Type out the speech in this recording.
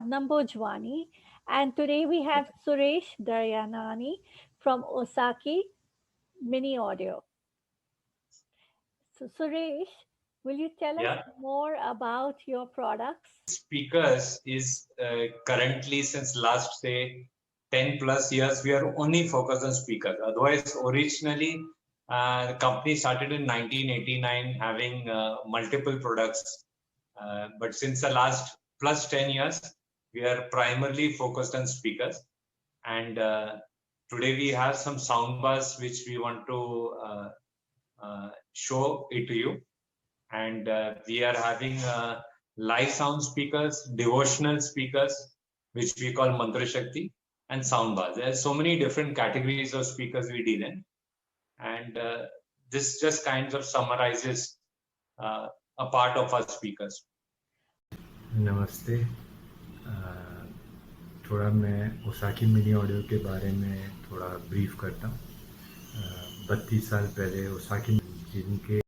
Nambojwani, and today we have Suresh Daryanani from OSAKI Mini Audio. So, Suresh, will you tell us Yeah, more about your products? speakers is currently since last say 10 plus years we are only focused on speakers. Otherwise, originally the company started in 1989 having multiple products, but since the last plus 10 years we are primarily focused on speakers. And today we have some soundbars which we want to show it to you. And we are having live sound speakers, devotional speakers, which we call Mantra-Shakti, and soundbars. There are so many different categories of speakers we deal in, and this just kind of summarizes a part of our speakers. नमस्ते। थोड़ा मैं ओसाकी mini audio के बारे में थोड़ा brief करता हूँ। 32 साल पहले ओसाकी जिनके